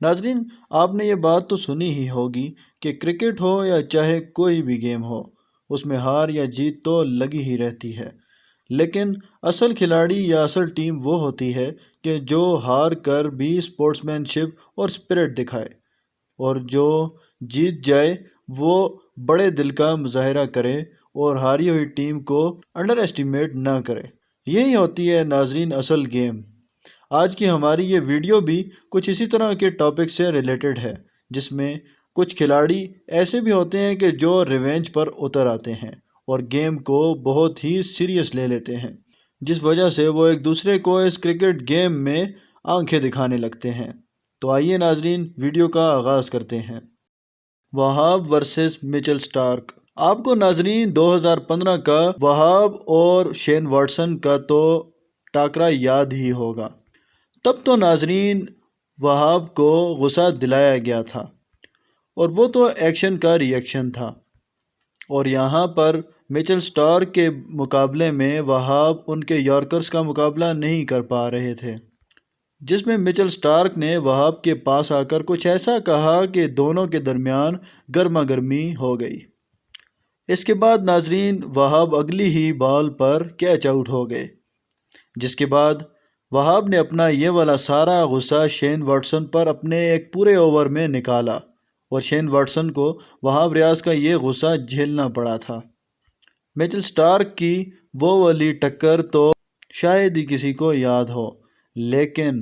ناظرین، آپ نے یہ بات تو سنی ہی ہوگی کہ کرکٹ ہو یا چاہے کوئی بھی گیم ہو، اس میں ہار یا جیت تو لگی ہی رہتی ہے۔ لیکن اصل کھلاڑی یا اصل ٹیم وہ ہوتی ہے کہ جو ہار کر بھی اسپورٹس مین شپ اور اسپرٹ دکھائے، اور جو جیت جائے وہ بڑے دل کا مظاہرہ کرے اور ہاری ہوئی ٹیم کو انڈر ایسٹیمیٹ نہ کرے۔ یہی ہوتی ہے ناظرین اصل گیم۔ آج کی ہماری یہ ویڈیو بھی کچھ اسی طرح کے ٹاپک سے ریلیٹڈ ہے، جس میں کچھ کھلاڑی ایسے بھی ہوتے ہیں کہ جو ریونج پر اتر آتے ہیں اور گیم کو بہت ہی سیریس لے لیتے ہیں، جس وجہ سے وہ ایک دوسرے کو اس کرکٹ گیم میں آنکھیں دکھانے لگتے ہیں۔ تو آئیے ناظرین ویڈیو کا آغاز کرتے ہیں۔ وہاب ورسز میچل سٹارک۔ آپ کو ناظرین 2015 کا وہاب اور شین واٹسن کا تو ٹاکرا یاد ہی ہوگا۔ تب تو ناظرین وہاب کو غصہ دلایا گیا تھا اور وہ تو ایکشن کا ری ایکشن تھا، اور یہاں پر میچل سٹارک کے مقابلے میں وہاب ان کے یارکرز کا مقابلہ نہیں کر پا رہے تھے، جس میں میچل سٹارک نے وہاب کے پاس آ کر کچھ ایسا کہا کہ دونوں کے درمیان گرما گرمی ہو گئی۔ اس کے بعد ناظرین وہاب اگلی ہی بال پر کیچ آؤٹ ہو گئے، جس کے بعد وہاب نے اپنا یہ والا سارا غصہ شین واٹسن پر اپنے ایک پورے اوور میں نکالا، اور شین واٹسن کو وہاب ریاض کا یہ غصہ جھیلنا پڑا تھا۔ میچل سٹارک کی وہ والی ٹکر تو شاید ہی کسی کو یاد ہو، لیکن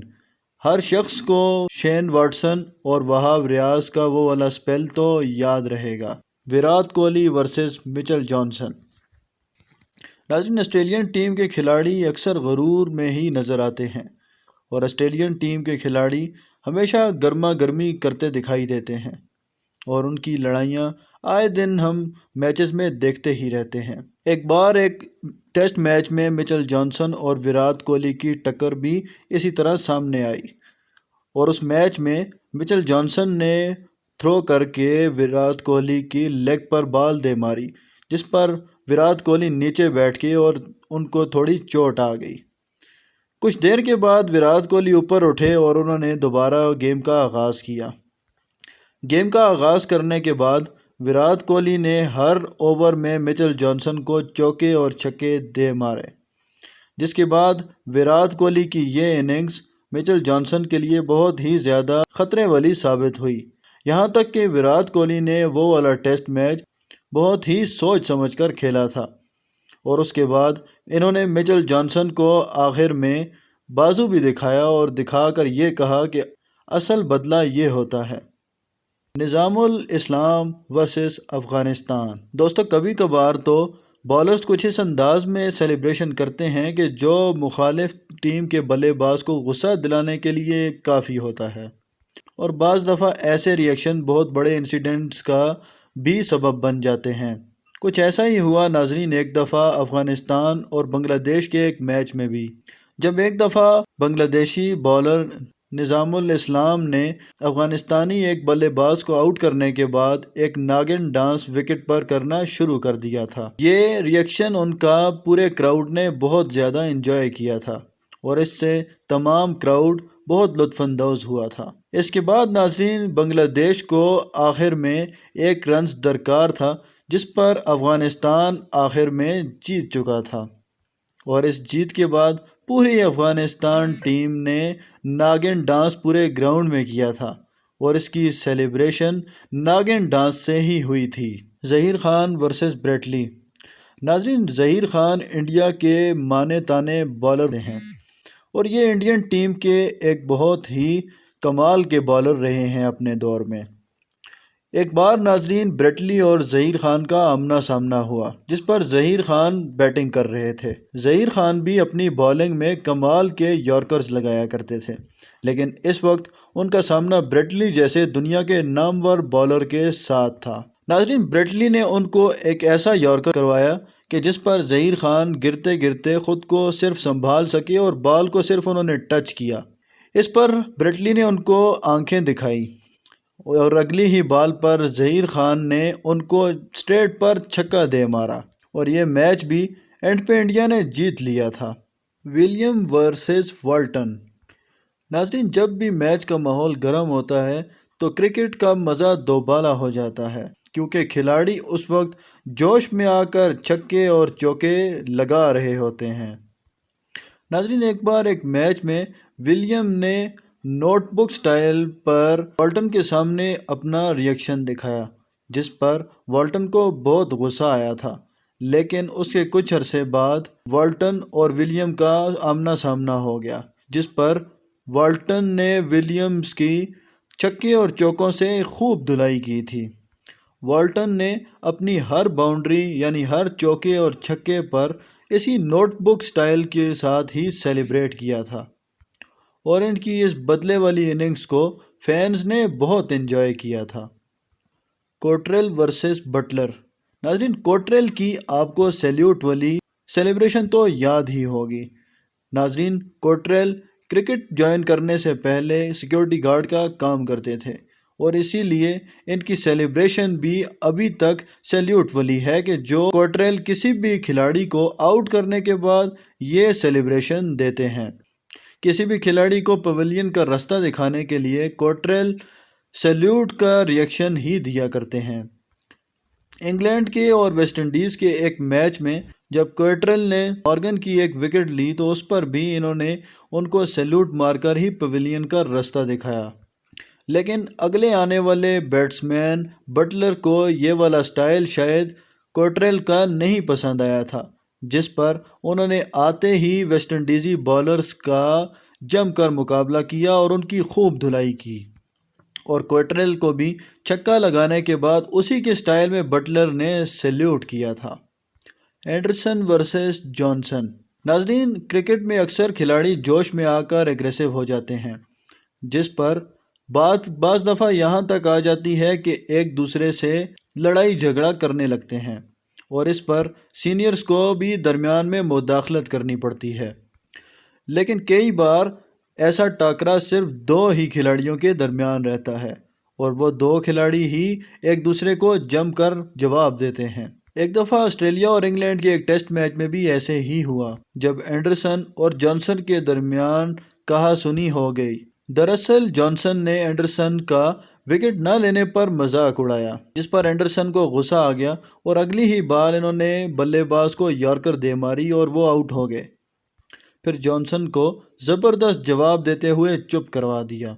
ہر شخص کو شین واٹسن اور وہاب ریاض کا وہ والا سپیل تو یاد رہے گا۔ Virat Kohli versus Mitchell Johnson. ناظرین آسٹریلین ٹیم کے کھلاڑی اکثر غرور میں ہی نظر آتے ہیں، اور آسٹریلین ٹیم کے کھلاڑی ہمیشہ گرما گرمی کرتے دکھائی دیتے ہیں، اور ان کی لڑائیاں آئے دن ہم میچز میں دیکھتے ہی رہتے ہیں۔ ایک بار ایک ٹیسٹ میچ میں میچل جانسن اور وراٹ کوہلی کی ٹکر بھی اسی طرح سامنے آئی، اور اس میچ میں میچل جانسن نے تھرو کر کے وراٹ کوہلی کی لیگ پر بال دے ماری، جس پر وراٹ کوہلی نیچے بیٹھ گئے اور ان کو تھوڑی چوٹ آ گئی۔ کچھ دیر کے بعد وراٹ کوہلی اوپر اٹھے اور انہوں نے دوبارہ گیم کا آغاز کیا۔ گیم کا آغاز کرنے کے بعد وراٹ کوہلی نے ہر اوور میں میچل جانسن کو چوکے اور چھکے دے مارے، جس کے بعد وراٹ کوہلی کی یہ اننگز میچل جانسن کے لیے بہت ہی زیادہ خطرے والی ثابت ہوئی، یہاں تک کہ وراٹ کوہلی نے وہ والا ٹیسٹ میچ بہت ہی سوچ سمجھ کر کھیلا تھا، اور اس کے بعد انہوں نے میچل جانسن کو آخر میں بازو بھی دکھایا اور دکھا کر یہ کہا کہ اصل بدلہ یہ ہوتا ہے۔ نظام الاسلام ورسز افغانستان۔ دوستو، کبھی کبھار تو بالرز کچھ اس انداز میں سیلیبریشن کرتے ہیں کہ جو مخالف ٹیم کے بلے باز کو غصہ دلانے کے لیے کافی ہوتا ہے، اور بعض دفعہ ایسے ری ایکشن بہت بڑے انسیڈنٹس کا بھی سبب بن جاتے ہیں۔ کچھ ایسا ہی ہوا ناظرین ایک دفعہ افغانستان اور بنگلہ دیش کے ایک میچ میں بھی، جب ایک دفعہ بنگلہ دیشی بالر نظام الاسلام نے افغانستانی ایک بلے باز کو آؤٹ کرنے کے بعد ایک ناگن ڈانس وکٹ پر کرنا شروع کر دیا تھا۔ یہ ری ایکشن ان کا پورے کراؤڈ نے بہت زیادہ انجوائے کیا تھا، اور اس سے تمام کراؤڈ بہت لطف اندوز ہوا تھا۔ اس کے بعد ناظرین بنگلہ دیش کو آخر میں ایک رنز درکار تھا، جس پر افغانستان آخر میں جیت چکا تھا، اور اس جیت کے بعد پوری افغانستان ٹیم نے ناگن ڈانس پورے گراؤنڈ میں کیا تھا، اور اس کی سیلیبریشن ناگن ڈانس سے ہی ہوئی تھی۔ ظہیر خان ورسز بریٹ لی۔ ناظرین ظہیر خان انڈیا کے مانے تانے بالر ہیں، اور یہ انڈین ٹیم کے ایک بہت ہی کمال کے بالر رہے ہیں اپنے دور میں۔ ایک بار ناظرین بریٹ لی اور ظہیر خان کا آمنا سامنا ہوا، جس پر ظہیر خان بیٹنگ کر رہے تھے۔ ظہیر خان بھی اپنی بالنگ میں کمال کے یارکرز لگایا کرتے تھے، لیکن اس وقت ان کا سامنا بریٹ لی جیسے دنیا کے نامور بالر کے ساتھ تھا۔ ناظرین بریٹ لی نے ان کو ایک ایسا یارکر کروایا کہ جس پر ظہیر خان گرتے گرتے خود کو صرف سنبھال سکے، اور بال کو صرف انہوں نے ٹچ کیا۔ اس پر بریٹ لی نے ان کو آنکھیں دکھائی، اور اگلی ہی بال پر ظہیر خان نے ان کو سٹریٹ پر چھکا دے مارا، اور یہ میچ بھی اینڈ پہ انڈیا نے جیت لیا تھا۔ William versus Walton. ناظرین، جب بھی میچ کا ماحول گرم ہوتا ہے تو کرکٹ کا مزہ دوبالا ہو جاتا ہے، کیونکہ کھلاڑی اس وقت جوش میں آ کر چھکے اور چوکے لگا رہے ہوتے ہیں۔ ناظرین، ایک بار ایک میچ میں ولیم نے نوٹ بک سٹائل پر والٹن کے سامنے اپنا ریئیکشن دکھایا، جس پر والٹن کو بہت غصہ آیا تھا، لیکن اس کے کچھ عرصے بعد والٹن اور ولیم کا آمنا سامنا ہو گیا، جس پر والٹن نے ولیمز کی چھکے اور چوکوں سے خوب دھلائی کی تھی۔ والٹن نے اپنی ہر باؤنڈری یعنی ہر چوکے اور چھکے پر اسی نوٹ بک سٹائل کے ساتھ ہی سیلیبریٹ کیا تھا، اور ان کی اس بدلے والی اننگز کو فینز نے بہت انجوائے کیا تھا۔ کوٹریل ورسز بٹلر۔ ناظرین، کوٹریل کی آپ کو سیلیوٹ والی سیلیبریشن تو یاد ہی ہوگی۔ ناظرین، کوٹریل کرکٹ جوائن کرنے سے پہلے سیکیورٹی گارڈ کا کام کرتے تھے، اور اسی لیے ان کی سیلیبریشن بھی ابھی تک سیلیوٹ والی ہے کہ جو کوٹریل کسی بھی کھلاڑی کو آؤٹ کرنے کے بعد یہ سیلیبریشن دیتے ہیں۔ کسی بھی کھلاڑی کو پویلین کا راستہ دکھانے کے لیے کوٹریل سیلیوٹ کا ریئیکشن ہی دیا کرتے ہیں۔ انگلینڈ کے اور ویسٹ انڈیز کے ایک میچ میں جب کوٹریل نے مارگن کی ایک وکٹ لی تو اس پر بھی انہوں نے ان کو سیلیوٹ مار کر ہی پویلین کا راستہ دکھایا، لیکن اگلے آنے والے بیٹسمین بٹلر کو یہ والا سٹائل شاید کوٹریل کا نہیں پسند آیا تھا، جس پر انہوں نے آتے ہی ویسٹ انڈیزی بالرز کا جم کر مقابلہ کیا اور ان کی خوب دھلائی کی، اور کوٹریل کو بھی چھکا لگانے کے بعد اسی کے سٹائل میں بٹلر نے سیلیوٹ کیا تھا۔ Anderson versus Johnson. ناظرین، کرکٹ میں اکثر کھلاڑی جوش میں آ کر ایگریسو ہو جاتے ہیں، جس پر بعض دفعہ یہاں تک آ جاتی ہے کہ ایک دوسرے سے لڑائی جھگڑا کرنے لگتے ہیں، اور اس پر سینئرز کو بھی درمیان میں مداخلت کرنی پڑتی ہے، لیکن کئی بار ایسا ٹاکرا صرف دو ہی کھلاڑیوں کے درمیان رہتا ہے، اور وہ دو کھلاڑی ہی ایک دوسرے کو جم کر جواب دیتے ہیں۔ ایک دفعہ آسٹریلیا اور انگلینڈ کے ایک ٹیسٹ میچ میں بھی ایسے ہی ہوا، جب اینڈرسن اور جانسن کے درمیان کہا سنی ہو گئی۔ دراصل جانسن نے اینڈرسن کا وکٹ نہ لینے پر مذاق اڑایا، جس پر اینڈرسن کو غصہ آ گیا اور اگلی ہی بال انہوں نے بلے باز کو یارکر دے ماری اور وہ آؤٹ ہو گئے۔ پھر جانسن کو زبردست جواب دیتے ہوئے چپ کروا دیا۔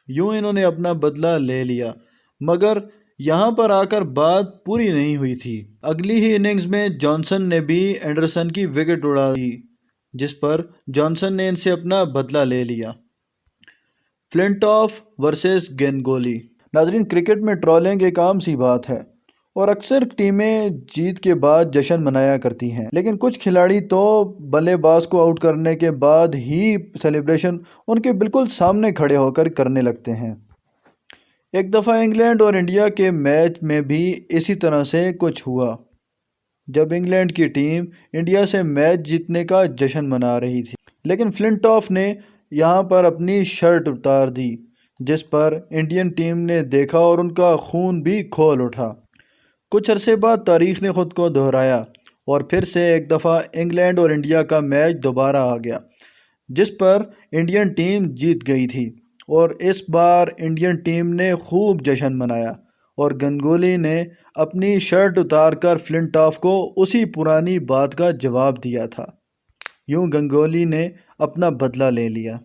یوں انہوں نے اپنا بدلہ لے لیا، مگر یہاں پر آ کر بات پوری نہیں ہوئی تھی۔ اگلی ہی اننگز میں جانسن نے بھی اینڈرسن کی وکٹ اڑا دی، جس پر جانسن نے ان سے اپنا بدلہ لے لیا۔ Flintoff versus Ganguly. ناظرین، کرکٹ میں ٹرولنگ ایک عام سی بات ہے، اور اکثر ٹیمیں جیت کے بعد جشن منایا کرتی ہیں، لیکن کچھ کھلاڑی تو بلے باز کو آؤٹ کرنے کے بعد ہی سیلیبریشن ان کے بالکل سامنے کھڑے ہو کر کرنے لگتے ہیں۔ ایک دفعہ انگلینڈ اور انڈیا کے میچ میں بھی اسی طرح سے کچھ ہوا، جب انگلینڈ کی ٹیم انڈیا سے میچ جیتنے کا جشن منا رہی تھی، لیکن فلنٹاف نے یہاں پر اپنی شرٹ اتار دی، جس پر انڈین ٹیم نے دیکھا اور ان کا خون بھی کھول اٹھا۔ کچھ عرصے بعد تاریخ نے خود کو دہرایا، اور پھر سے ایک دفعہ انگلینڈ اور انڈیا کا میچ دوبارہ آ گیا، جس پر انڈین ٹیم جیت گئی تھی، اور اس بار انڈین ٹیم نے خوب جشن منایا، اور گنگولی نے اپنی شرٹ اتار کر فلنٹاف کو اسی پرانی بات کا جواب دیا تھا۔ یوں گنگولی نے اپنا بدلہ لے لیا۔